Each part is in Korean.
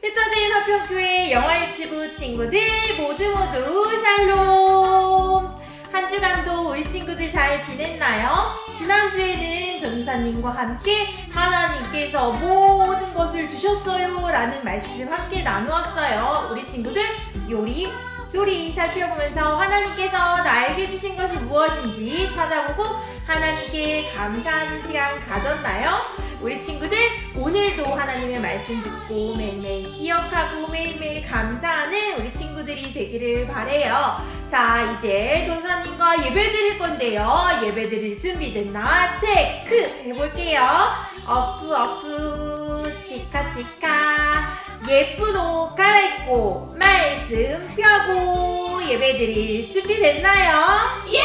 흩어진 화평교회 영화 유튜브 친구들 모두 샬롬! 한 주간도 우리 친구들 잘 지냈나요? 지난주에는 전사님과 함께 하나님께서 모든 것을 주셨어요 라는 말씀 함께 나누었어요. 우리 친구들 요리 조리 살펴보면서 하나님께서 나에게 주신 것이 무엇인지 찾아보고 하나님께 감사하는 시간 가졌나요? 우리 친구들 오늘도 하나님의 말씀 듣고 매일매일 기억하고 매일매일 감사하는 우리 친구들이 되기를 바래요. 자, 이제 전사님과 예배 드릴 건데요. 예배 드릴 준비됐나? 체크 해볼게요. 어프 치카 예쁜 옷 갈아입고 말씀 펴고 예배 드릴 준비됐나요? 예!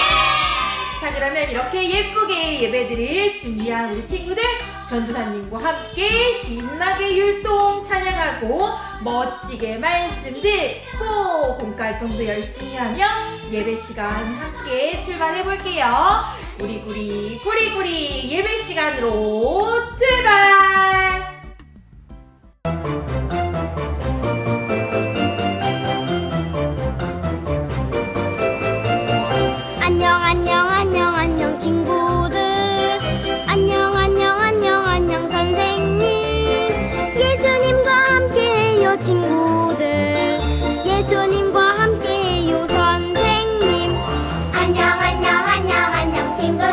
자, 그러면 이렇게 예쁘게 예배 드릴 준비한 우리 친구들 전도사님과 함께 신나게 율동 찬양하고 멋지게 말씀 듣고 공활동도 열심히 하며 예배 시간 함께 출발해 볼게요. 우리 구리 예배 시간으로 출발! 안녕 친구들. 안녕 선생님. 예수님과 함께해요 친구들. 예수님과 함께해요 선생님. 안녕 친구들.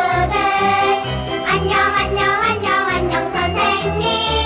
안녕 선생님.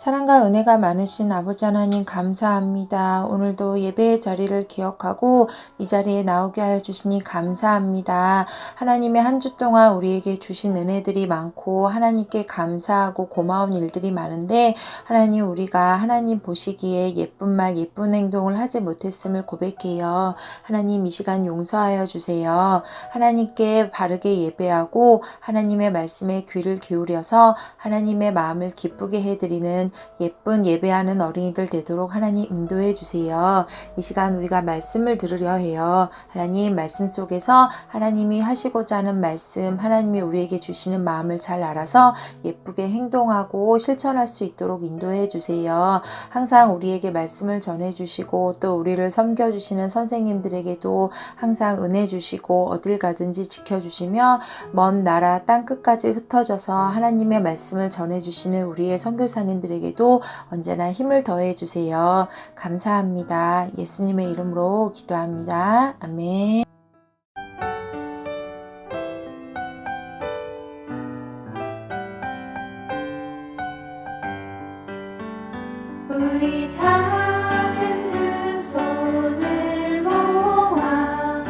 사랑과 은혜가 많으신 아버지 하나님 감사합니다. 오늘도 예배의 자리를 기억하고 이 자리에 나오게 하여 주시니 감사합니다. 하나님의 한 주 동안 우리에게 주신 은혜들이 많고 하나님께 감사하고 고마운 일들이 많은데 하나님 우리가 하나님 보시기에 예쁜 말 예쁜 행동을 하지 못했음을 고백해요. 하나님 이 시간 용서하여 주세요. 하나님께 바르게 예배하고 하나님의 말씀에 귀를 기울여서 하나님의 마음을 기쁘게 해드리는 예쁜 예배하는 어린이들 되도록 하나님 인도해 주세요. 이 시간 우리가 말씀을 들으려 해요. 하나님 말씀 속에서 하나님이 하시고자 하는 말씀, 하나님이 우리에게 주시는 마음을 잘 알아서 예쁘게 행동하고 실천할 수 있도록 인도해 주세요. 항상 우리에게 말씀을 전해 주시고 또 우리를 섬겨 주시는 선생님들에게도 항상 은혜 주시고 어딜 가든지 지켜 주시며 먼 나라 땅 끝까지 흩어져서 하나님의 말씀을 전해 주시는 우리의 선교사님들에게도 언제나 힘을 더해 주세요. 감사합니다. 예수님의 이름으로 기도합니다. 아멘. 우리 작은 두 손을 모아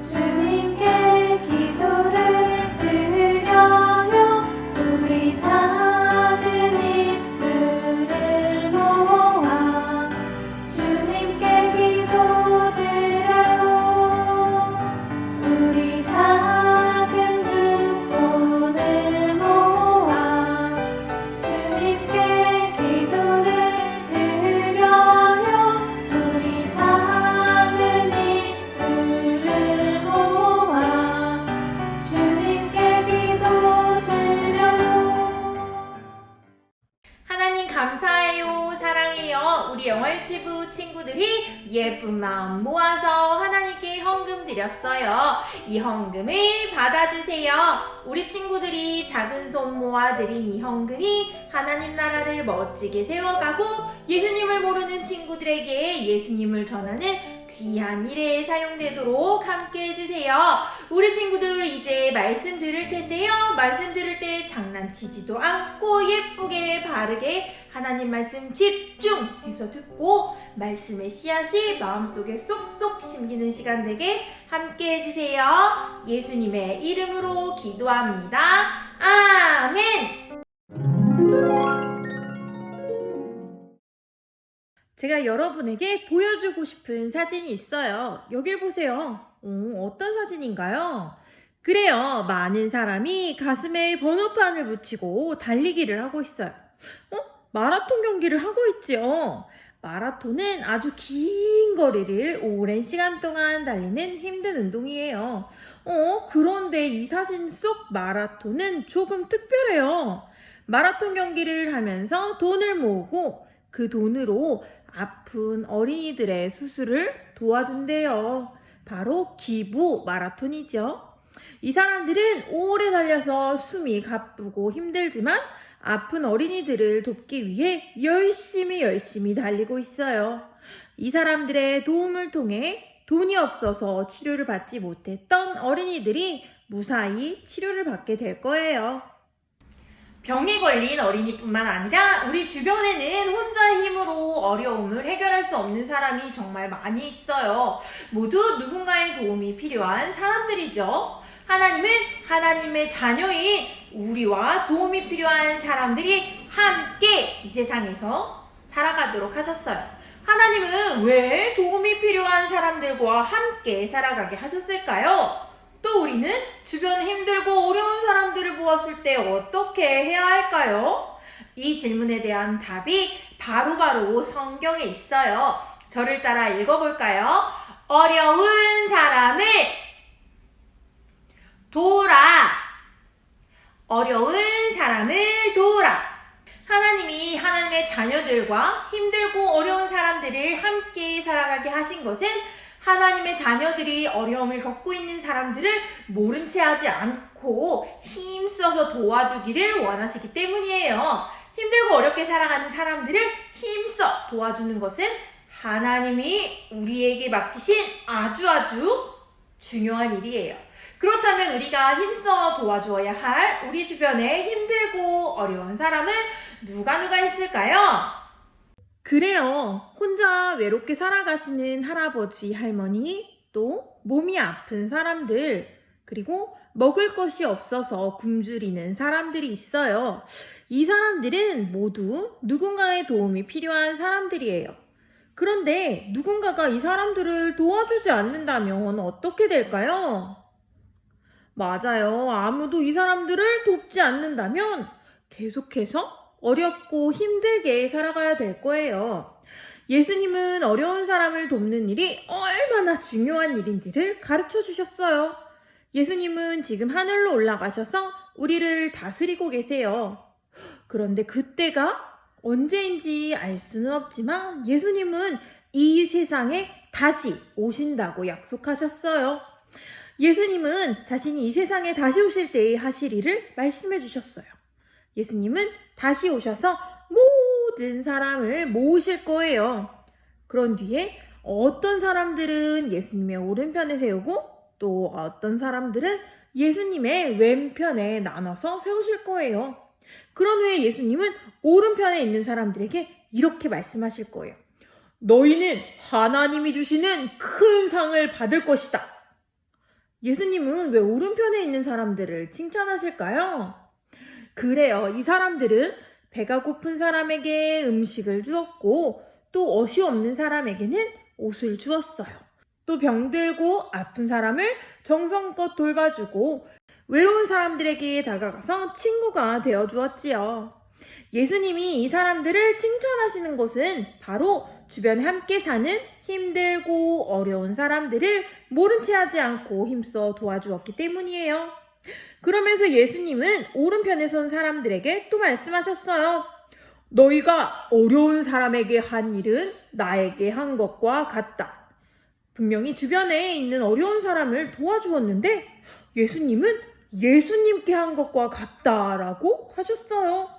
주님께 기도를 드려요. 우리 작은 입술을 모아 주님께 기도드려요. 우리 작은 두 손을 모아 주님께 기도를 드려요. 우리 작은 입술을 모아 주님께 기도드려요. 하나님 감사해요. 사랑해요. 우리 영어 유치부 친구들이 예쁜 마음 모아서 하나님께 헌금 드렸어요. 이 헌금을 받아주세요. 우리 친구들이 작은 손 모아 드린 이 헌금이 하나님 나라를 멋지게 세워가고 예수님을 모르는 친구들에게 예수님을 전하는 귀한 일에 사용되도록 함께 해주세요. 우리 친구들 이제 말씀 들을 텐데요. 말씀 들을 때 장난치지도 않고 예쁘게 바르게 하나님 말씀 집중해서 듣고 말씀의 씨앗이 마음속에 쏙쏙 심기는 시간 되게 함께 해주세요. 예수님의 이름으로 기도합니다. 아멘. 제가 여러분에게 보여주고 싶은 사진이 있어요. 여길 보세요. 어떤 사진인가요? 그래요. 많은 사람이 가슴에 번호판을 붙이고 달리기를 하고 있어요. 마라톤 경기를 하고 있지요. 마라톤은 아주 긴 거리를 오랜 시간 동안 달리는 힘든 운동이에요. 그런데 이 사진 속 마라톤은 조금 특별해요. 마라톤 경기를 하면서 돈을 모으고 그 돈으로 아픈 어린이들의 수술을 도와준대요. 바로 기부 마라톤이죠. 이 사람들은 오래 달려서 숨이 가쁘고 힘들지만 아픈 어린이들을 돕기 위해 열심히 달리고 있어요. 이 사람들의 도움을 통해 돈이 없어서 치료를 받지 못했던 어린이들이 무사히 치료를 받게 될 거예요. 병에 걸린 어린이뿐만 아니라 우리 주변에는 혼자 힘으로 어려움을 해결할 수 없는 사람이 정말 많이 있어요. 모두 누군가의 도움이 필요한 사람들이죠. 하나님은 하나님의 자녀인 우리와 도움이 필요한 사람들이 함께 이 세상에서 살아가도록 하셨어요. 하나님은 왜 도움이 필요한 사람들과 함께 살아가게 하셨을까요? 또 우리는 주변에 힘들고 어려운 사람들을 보았을 때 어떻게 해야 할까요? 이 질문에 대한 답이 바로바로 성경에 있어요. 저를 따라 읽어볼까요? 어려운 사람을 도우라. 어려운 사람을 도우라. 하나님이 하나님의 자녀들과 힘들고 어려운 사람들을 함께 살아가게 하신 것은 하나님의 자녀들이 어려움을 겪고 있는 사람들을 모른 채 하지 않고 힘써서 도와주기를 원하시기 때문이에요. 힘들고 어렵게 살아가는 사람들을 힘써 도와주는 것은 하나님이 우리에게 맡기신 아주 중요한 일이에요. 그렇다면 우리가 힘써 도와주어야 할 우리 주변에 힘들고 어려운 사람은 누가 있을까요? 그래요. 혼자 외롭게 살아가시는 할아버지, 할머니, 또 몸이 아픈 사람들, 그리고 먹을 것이 없어서 굶주리는 사람들이 있어요. 이 사람들은 모두 누군가의 도움이 필요한 사람들이에요. 그런데 누군가가 이 사람들을 도와주지 않는다면 어떻게 될까요? 맞아요. 아무도 이 사람들을 돕지 않는다면 계속해서 어렵고 힘들게 살아가야 될 거예요. 예수님은 어려운 사람을 돕는 일이 얼마나 중요한 일인지를 가르쳐 주셨어요. 예수님은 지금 하늘로 올라가셔서 우리를 다스리고 계세요. 그런데 그때가 언제인지 알 수는 없지만 예수님은 이 세상에 다시 오신다고 약속하셨어요. 예수님은 자신이 이 세상에 다시 오실 때에 하실 일을 말씀해 주셨어요. 예수님은 다시 오셔서 모든 사람을 모으실 거예요. 그런 뒤에 어떤 사람들은 예수님의 오른편에 세우고 또 어떤 사람들은 예수님의 왼편에 나눠서 세우실 거예요. 그런 후에 예수님은 오른편에 있는 사람들에게 이렇게 말씀하실 거예요. 너희는 하나님이 주시는 큰 상을 받을 것이다. 예수님은 왜 오른편에 있는 사람들을 칭찬하실까요? 그래요. 이 사람들은 배가 고픈 사람에게 음식을 주었고 또 옷이 없는 사람에게는 옷을 주었어요. 또 병들고 아픈 사람을 정성껏 돌봐주고 외로운 사람들에게 다가가서 친구가 되어주었지요. 예수님이 이 사람들을 칭찬하시는 것은 바로 주변에 함께 사는 힘들고 어려운 사람들을 모른 채 하지 않고 힘써 도와주었기 때문이에요. 그러면서 예수님은 오른편에 선 사람들에게 또 말씀하셨어요. 너희가 어려운 사람에게 한 일은 나에게 한 것과 같다. 분명히 주변에 있는 어려운 사람을 도와주었는데 예수님은 예수님께 한 것과 같다라고 하셨어요.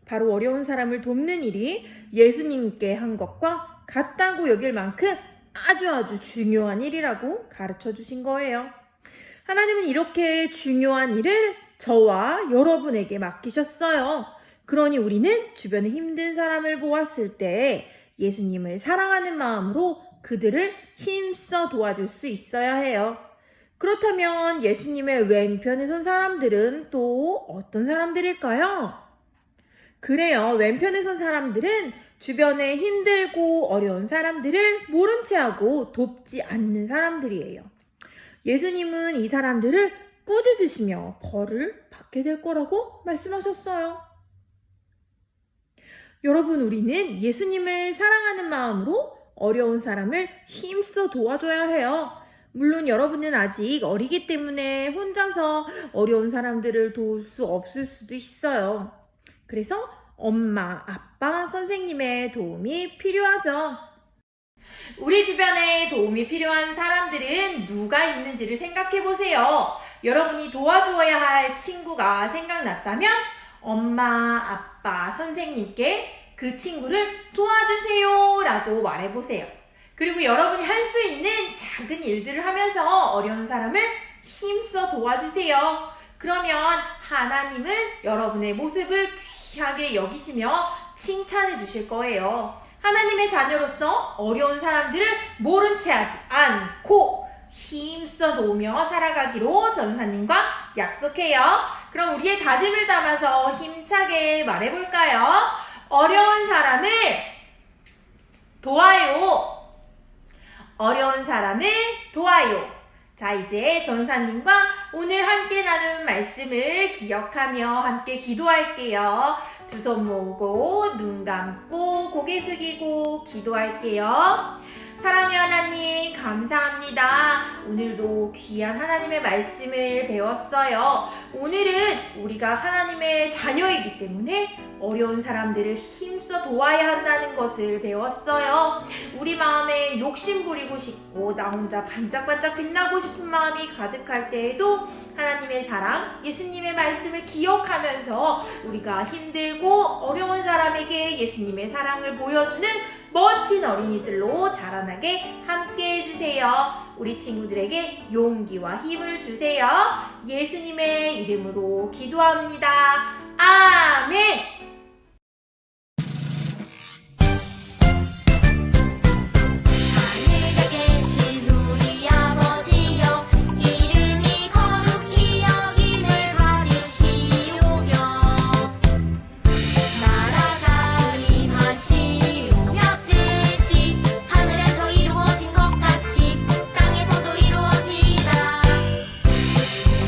바로 어려운 사람을 돕는 일이 예수님께 한 것과 같다고 여길 만큼 아주 중요한 일이라고 가르쳐 주신 거예요. 하나님은 이렇게 중요한 일을 저와 여러분에게 맡기셨어요. 그러니 우리는 주변에 힘든 사람을 보았을 때 예수님을 사랑하는 마음으로 그들을 힘써 도와줄 수 있어야 해요. 그렇다면 예수님의 왼편에 선 사람들은 또 어떤 사람들일까요? 그래요. 왼편에 선 사람들은 주변에 힘들고 어려운 사람들을 모른 채 하고 돕지 않는 사람들이에요. 예수님은 이 사람들을 꾸짖으시며 벌을 받게 될 거라고 말씀하셨어요. 여러분, 우리는 예수님을 사랑하는 마음으로 어려운 사람을 힘써 도와줘야 해요. 물론 여러분은 아직 어리기 때문에 혼자서 어려운 사람들을 도울 수 없을 수도 있어요. 그래서 엄마, 아빠, 선생님의 도움이 필요하죠. 우리 주변에 도움이 필요한 사람들은 누가 있는지를 생각해 보세요. 여러분이 도와주어야 할 친구가 생각났다면 엄마, 아빠, 선생님께 그 친구를 도와주세요 라고 말해보세요. 그리고 여러분이 할 수 있는 작은 일들을 하면서 어려운 사람을 힘써 도와주세요. 그러면 하나님은 여러분의 모습을 귀하게 여기시며 칭찬해 주실 거예요. 하나님의 자녀로서 어려운 사람들을 모른 채 하지 않고 힘써 도우며 살아가기로 전사님과 약속해요. 그럼 우리의 다짐을 담아서 힘차게 말해볼까요? 어려운 사람을 도와요. 어려운 사람을 도와요. 자, 이제 전사님과 오늘 함께 나눈 말씀을 기억하며 함께 기도할게요. 두 손 모으고 눈 감고 고개 숙이고 기도할게요. 사랑의 하나님, 감사합니다. 오늘도 귀한 하나님의 말씀을 배웠어요. 오늘은 우리가 하나님의 자녀이기 때문에 어려운 사람들을 힘써 도와야 한다는 것을 배웠어요. 우리 마음에 욕심 부리고 싶고 나 혼자 반짝반짝 빛나고 싶은 마음이 가득할 때에도 하나님의 사랑, 예수님의 말씀을 기억하면서 우리가 힘들고 어려운 사람에게 예수님의 사랑을 보여주는 멋진 어린이들로 자라나게 함께 해주세요. 우리 친구들에게 용기와 힘을 주세요. 예수님의 이름으로 기도합니다. 아멘. 하늘에 계신 우리 아버지여 이름이 거룩히 여김을 받으시오며 나라가 임하시오며 뜻이 하늘에서 이루어진 것 같이 땅에서도 이루어지이다.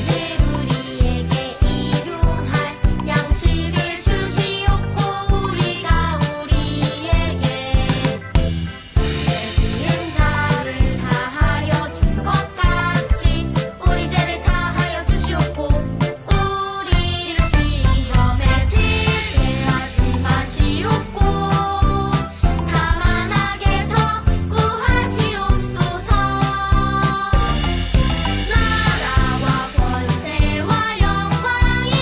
오늘 우리에게 일용할 양식을 주시옵고 우리가 우리에게 주인 자를 사하여 준 것 같이 우리 죄를 사하여 주시옵고 우리를 시험에 들게 하지 마시옵고 다만 악에서 구하시옵소서. 나라와 권세와 영광이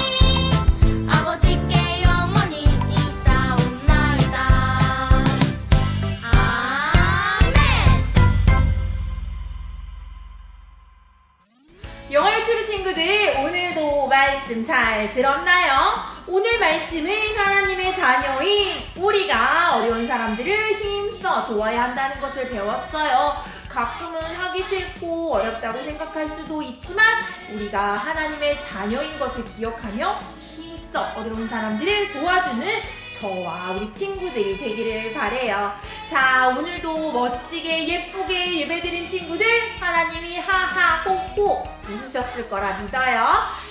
아버지께 영원히 있사옵나이다. 아멘. 영어 유치부 친구들, 오늘도 말씀 잘 들었나요? 오늘 말씀은 하나님의 자녀인 우리가 어려운 사람들을 힘써 도와야 한다는 것을 배웠어요. 가끔은 하기 싫고 어렵다고 생각할 수도 있지만 우리가 하나님의 자녀인 것을 기억하며 힘써 어려운 사람들을 도와주는 저와 우리 친구들이 되기를 바래요. 자, 오늘도 멋지게 예쁘게 예배드린 친구들 하나님이 하하 호호 웃으셨을 거라 믿어요.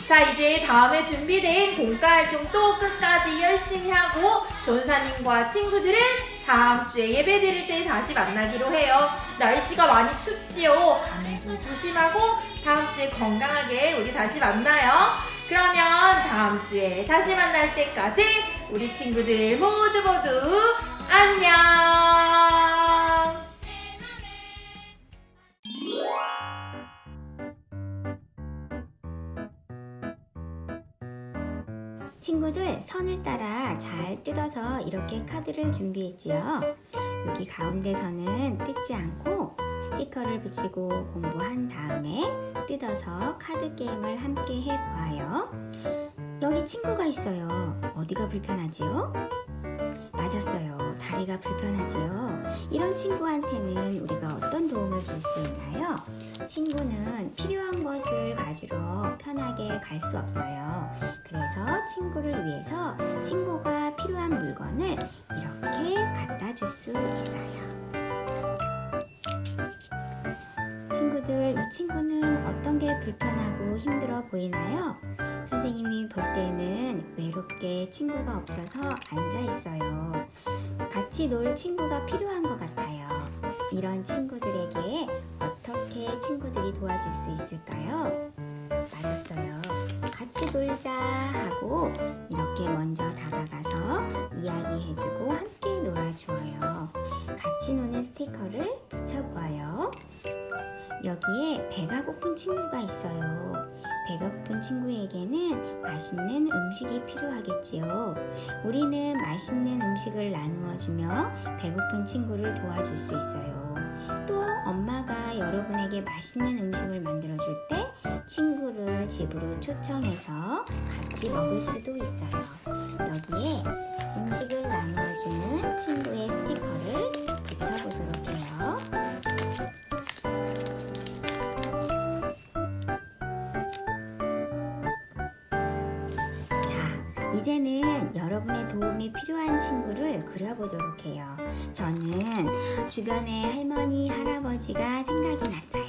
자, 이제 다음에 준비된 공과활동도 끝까지 열심히 하고 전사님과 친구들은 다음 주에 예배 드릴 때 다시 만나기로 해요. 날씨가 많이 춥지요. 감기 조심하고 다음 주에 건강하게 우리 다시 만나요. 그러면 다음 주에 다시 만날 때까지 우리 친구들 모두 안녕. 친구들 선을 따라 잘 뜯어서 이렇게 카드를 준비했지요. 여기 가운데서는 뜯지 않고 스티커를 붙이고 공부한 다음에 뜯어서 카드 게임을 함께 해보아요. 여기 친구가 있어요. 어디가 불편하지요? 맞았어요. 다리가 불편하지요. 이런 친구한테는 우리가 어떤 도움을 줄 수 있나요? 친구는 필요한 것을 가지러 편하게 갈 수 없어요. 그래서 친구를 위해서 친구가 필요한 물건을 이렇게 갖다 줄 수 있어요. 친구들, 이 친구는 어떤 게 불편하고 힘들어 보이나요? 선생님이 볼 때는 외롭게 친구가 없어서 앉아 있어요. 같이 놀 친구가 필요한 것 같아요. 이런 친구들에게 어떻게 친구들이 도와줄 수 있을까요? 맞았어요. 같이 놀자 하고 이렇게 먼저 다가가서 이야기해주고 함께 놀아주어요. 같이 노는 스티커를 붙여보아요. 여기에 배가 고픈 친구가 있어요. 배가 고픈 친구에게는 맛있는 음식이 필요하겠지요. 우리는 맛있는 음식을 나누어주며 배고픈 친구를 도와줄 수 있어요. 또 엄마가 여러분에게 맛있는 음식을 만들어줄 때 친구를 집으로 초청해서 같이 먹을 수도 있어요. 여기에 음식을 나누어주는 친구의 스티커를 붙여보도록 해요. 이제는 여러분의 도움이 필요한 친구를 그려보도록 해요. 저는 주변에 할머니, 할아버지가 생각이 났어요.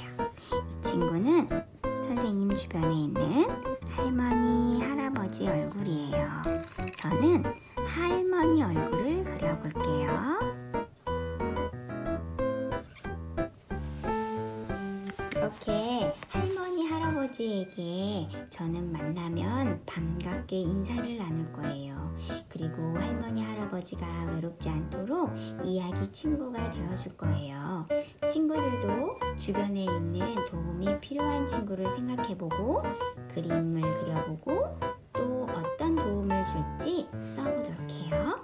이 친구는 선생님 주변에 있는 할머니, 할아버지 얼굴이에요. 저는 할머니 얼굴을 그려볼게요. 이렇게 할머니, 할아버지에게 저는 만나면 반갑게 인사를 나눌 거예요. 그리고 할머니, 할아버지가 외롭지 않도록 이야기 친구가 되어줄 거예요. 친구들도 주변에 있는 도움이 필요한 친구를 생각해보고 그림을 그려보고 또 어떤 도움을 줄지 써보도록 해요.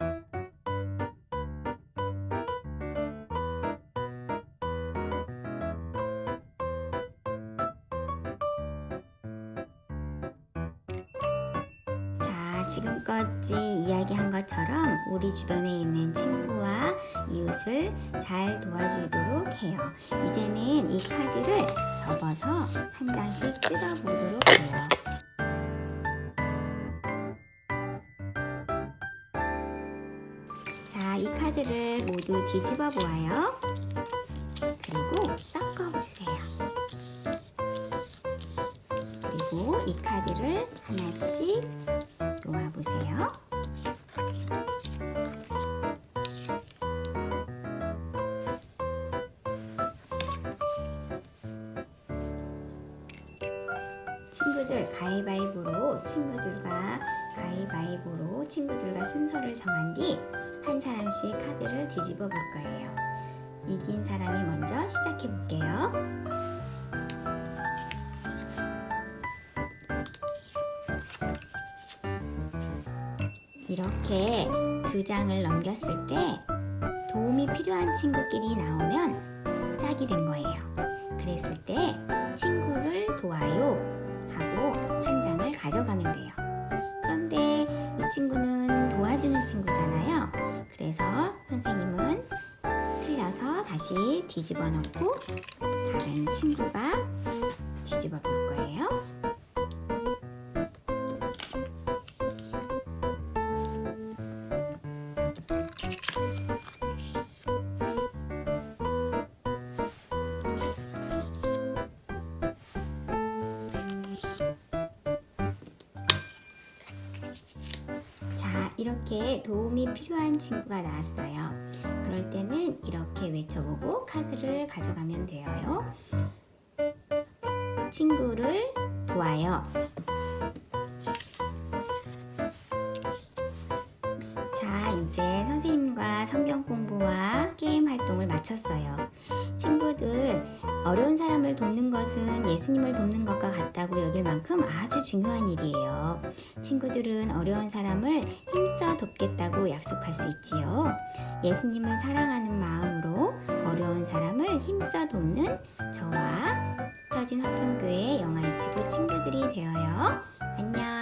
지금까지 이야기한 것처럼 우리 주변에 있는 친구와 이웃을 잘 도와주도록 해요. 이제는 이 카드를 접어서 한 장씩 뜯어보도록 해요. 자, 이 카드를 모두 뒤집어 보아요. 그리고 섞어주세요. 그리고 이 카드를 하나씩 놓아보세요. 친구들 가위바위보로 친구들과 순서를 정한 뒤 한 사람씩 카드를 뒤집어 볼 거예요. 이긴 사람이 먼저 시작해 볼게요. 이렇게 두 장을 넘겼을 때 도움이 필요한 친구끼리 나오면 짝이 된 거예요. 그랬을 때 친구를 도와요 하고 한 장을 가져가면 돼요. 그런데 이 친구는 도와주는 친구잖아요. 그래서 선생님은 틀려서 다시 뒤집어 놓고 다른 친구가 뒤집어 볼 거예요. 자, 이렇게 도움이 필요한 친구가 나왔어요. 그럴 때는 이렇게 외쳐보고 카드를 가져가면 돼요. 친구를 도와요. 자, 이제 선생님과 성경 공부와 게임 활동을 마쳤어요. 친구들, 어려운 사람을 돕는 것은 예수님을 돕는 것과 같다고 여길 만큼 아주 중요한 일이에요. 친구들은 어려운 사람을 힘써 돕겠다고 약속할 수 있지요. 예수님을 사랑하는 마음으로 어려운 사람을 힘써 돕는 저와 터진 화평교회 영화 유치부 친구들이 되어요. 안녕.